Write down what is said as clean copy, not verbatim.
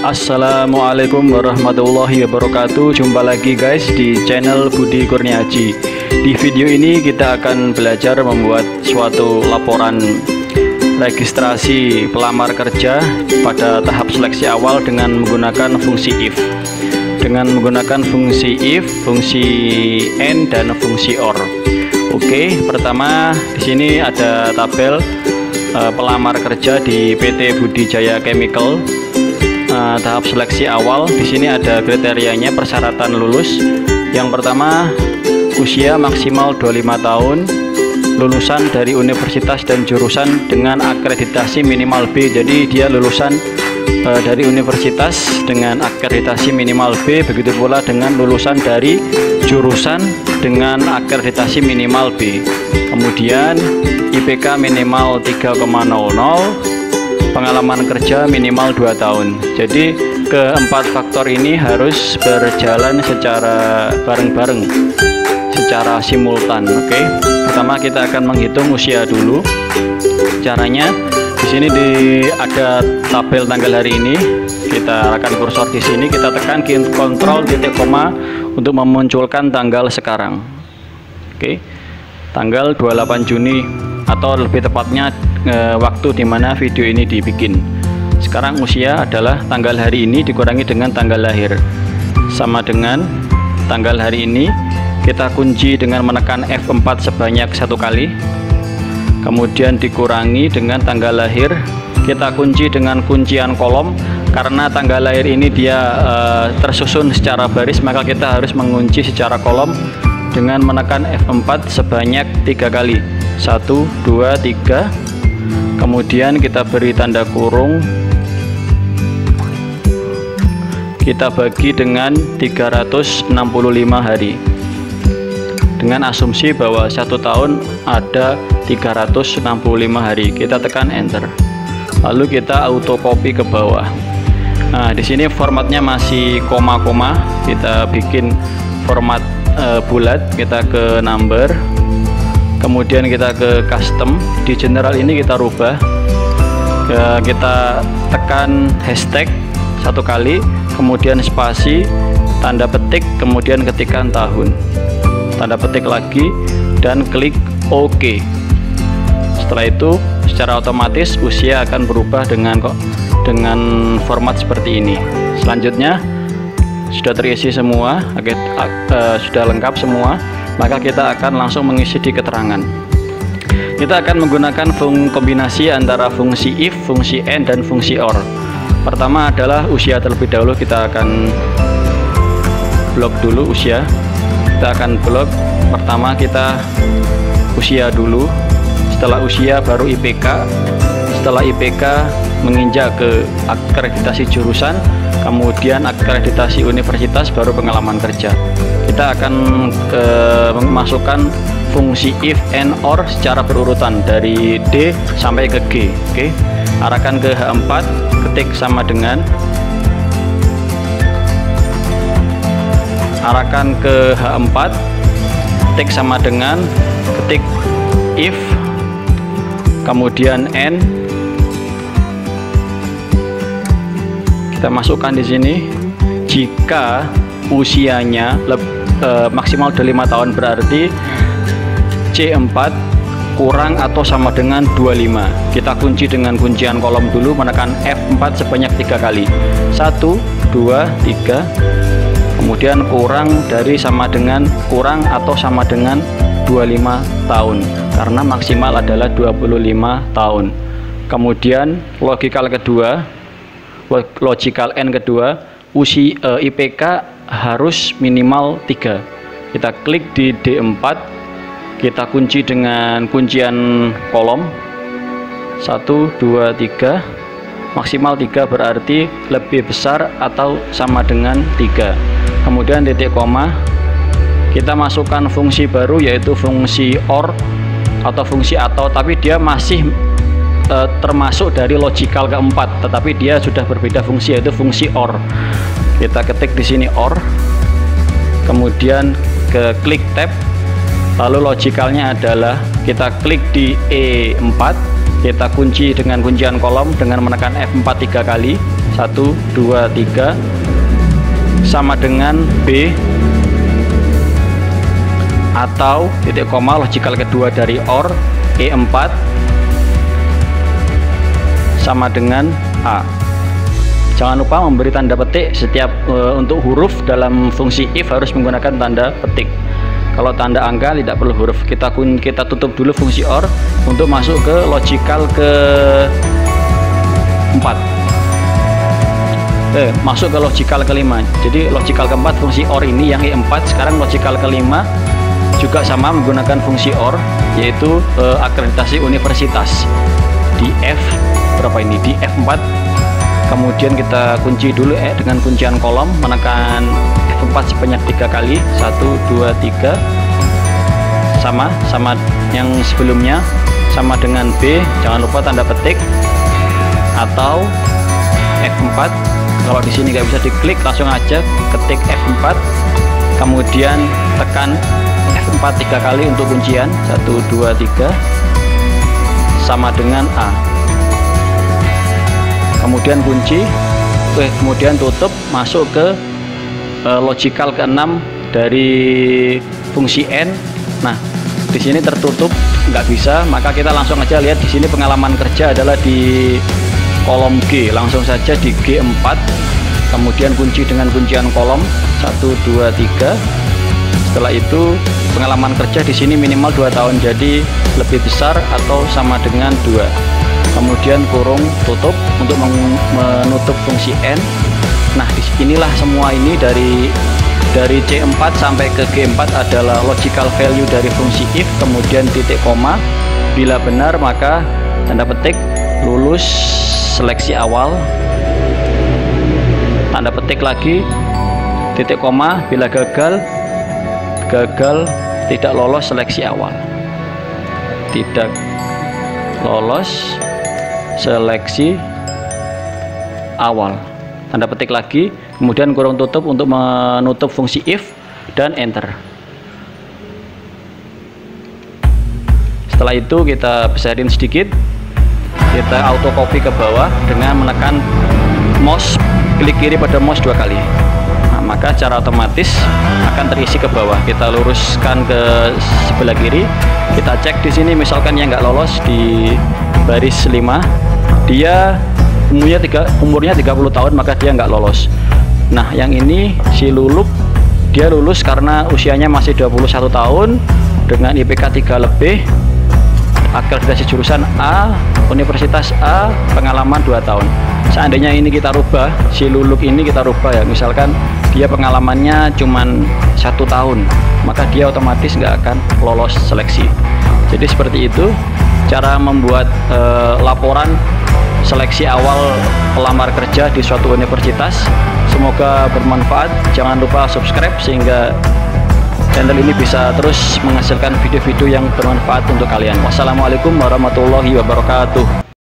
Assalamualaikum warahmatullahi wabarakatuh. Jumpa lagi guys di channel Budi Kurniaji. Di video ini kita akan belajar membuat suatu laporan registrasi pelamar kerja pada tahap seleksi awal dengan menggunakan fungsi if. Dengan menggunakan fungsi if, fungsi and, dan fungsi or. Oke, pertama di sini ada tabel pelamar kerja di PT Budi Jaya Chemical. Tahap seleksi awal di sini ada kriterianya, persyaratan lulus. Yang pertama, usia maksimal 25 tahun, lulusan dari universitas dan jurusan dengan akreditasi minimal B. Jadi dia lulusan dari universitas dengan akreditasi minimal B, begitu pula dengan lulusan dari jurusan dengan akreditasi minimal B. Kemudian IPK minimal 3,00, pengalaman kerja minimal 2 tahun. Jadi keempat faktor ini harus berjalan secara bareng-bareng, secara simultan. Oke. Pertama kita akan menghitung usia dulu. Caranya di sini ada tabel tanggal hari ini. Kita arahkan kursor di sini, kita tekan kontrol titik koma untuk memunculkan tanggal sekarang. Oke. Tanggal 28 Juni atau lebih tepatnya waktu dimana video ini dibikin. Sekarang usia adalah tanggal hari ini dikurangi dengan tanggal lahir, sama dengan tanggal hari ini kita kunci dengan menekan F4 sebanyak 1 kali, kemudian dikurangi dengan tanggal lahir, kita kunci dengan kuncian kolom. Karena tanggal lahir ini dia tersusun secara baris, maka kita harus mengunci secara kolom dengan menekan F4 sebanyak 3 kali. 1, 2, 3. Kemudian kita beri tanda kurung, kita bagi dengan 365 hari dengan asumsi bahwa 1 tahun ada 365 hari. Kita tekan enter, lalu kita auto copy ke bawah. Nah, di sini formatnya masih koma-koma, kita bikin format bulat. Kita ke number, kemudian kita ke custom. Di general ini kita rubah, kita tekan hashtag 1 kali, kemudian spasi, tanda petik, kemudian ketikkan tahun, tanda petik lagi, dan klik OK. Setelah itu secara otomatis usia akan berubah dengan format seperti ini. Selanjutnya sudah terisi semua, sudah lengkap semua, maka kita akan langsung mengisi di keterangan. Kita akan menggunakan kombinasi antara fungsi if, fungsi and, dan fungsi or. Pertama adalah usia terlebih dahulu. Kita akan blok dulu usia. Kita akan blok pertama, kita usia dulu. Setelah usia baru IPK. Setelah IPK menginjak ke akreditasi jurusan, kemudian akreditasi universitas, baru pengalaman kerja. Kita akan memasukkan fungsi if and or secara berurutan dari D sampai ke G. Oke. Arahkan ke H4, ketik sama dengan, arahkan ke H4, ketik sama dengan, ketik if, kemudian and. Kita masukkan di sini, jika usianya maksimal 25 tahun berarti C4 kurang atau sama dengan 25. Kita kunci dengan kuncian kolom dulu, menekan F4 sebanyak 3 kali. 1, 2, 3. Kemudian kurang dari sama dengan, kurang atau sama dengan 25 tahun karena maksimal adalah 25 tahun. Kemudian logical N kedua, usia IPK harus minimal 3. Kita klik di D4, kita kunci dengan kuncian kolom 1, 2, 3, maksimal 3 berarti lebih besar atau sama dengan 3. Kemudian titik koma, kita masukkan fungsi baru yaitu fungsi or atau fungsi atau, tapi dia masih termasuk dari logical keempat, tetapi dia sudah berbeda fungsi yaitu fungsi or. Kita ketik di sini or, kemudian ke klik tab, lalu logicalnya adalah kita klik di E4, Kita kunci dengan kuncian kolom dengan menekan F4 3 kali. 1, 2, 3. Sama dengan B atau titik koma logical kedua dari OR E4 sama dengan A. Jangan lupa memberi tanda petik setiap untuk huruf dalam fungsi if harus menggunakan tanda petik. Kalau tanda angka tidak perlu huruf. Kita tutup dulu fungsi OR untuk masuk ke logical ke 4. Masuk ke logical kelima. Jadi logical keempat fungsi OR ini yang E4. Sekarang logical kelima juga sama menggunakan fungsi OR, yaitu akreditasi universitas di F berapa ini, di F4. Kemudian kita kunci dulu dengan kuncian kolom, menekan F4 sebanyak 3 kali. 1, 2, 3. Sama yang sebelumnya, sama dengan B. Jangan lupa tanda petik atau F4. Kalau di sini nggak bisa diklik, langsung aja ketik F4, kemudian tekan F4 3 kali untuk kuncian. 1, 2, 3. Sama dengan A. Kemudian kunci, kemudian tutup, masuk ke logical ke-6 dari fungsi N. Nah, di sini tertutup, nggak bisa, maka kita langsung aja lihat di sini pengalaman kerja adalah di kolom G. Langsung saja di G4, kemudian kunci dengan kuncian kolom. 1, 2, 3. Setelah itu pengalaman kerja di sini minimal 2 tahun, jadi lebih besar atau sama dengan 2. Kemudian kurung tutup untuk menutup fungsi N. Nah, inilah semua ini dari C4 sampai ke G4 adalah logical value dari fungsi if, kemudian titik koma. Bila benar maka tanda petik lulus seleksi awal. Tanda petik lagi titik koma. Bila gagal tidak lolos seleksi awal. Tidak lolos seleksi awal. Tanda petik lagi, kemudian kurung tutup untuk menutup fungsi if dan enter. Setelah itu kita besarin sedikit, kita auto copy ke bawah dengan menekan mouse, klik kiri pada mouse 2 kali. Nah, maka secara otomatis akan terisi ke bawah. Kita luruskan ke sebelah kiri. Kita cek di sini, misalkan yang nggak lolos di baris 5, dia umurnya 30 tahun, maka dia nggak lolos. Nah, yang ini si Luluk, dia lulus karena usianya masih 21 tahun dengan IPK 3 lebih, akreditasi jurusan A, Universitas A, pengalaman 2 tahun. Seandainya ini kita rubah, si Luluk ini kita rubah ya, misalkan dia pengalamannya cuman 1 tahun, maka dia otomatis nggak akan lolos seleksi. Jadi seperti itu cara membuat laporan seleksi awal pelamar kerja di suatu universitas. Semoga bermanfaat. Jangan lupa subscribe sehingga channel ini bisa terus menghasilkan video-video yang bermanfaat untuk kalian. Wassalamualaikum warahmatullahi wabarakatuh.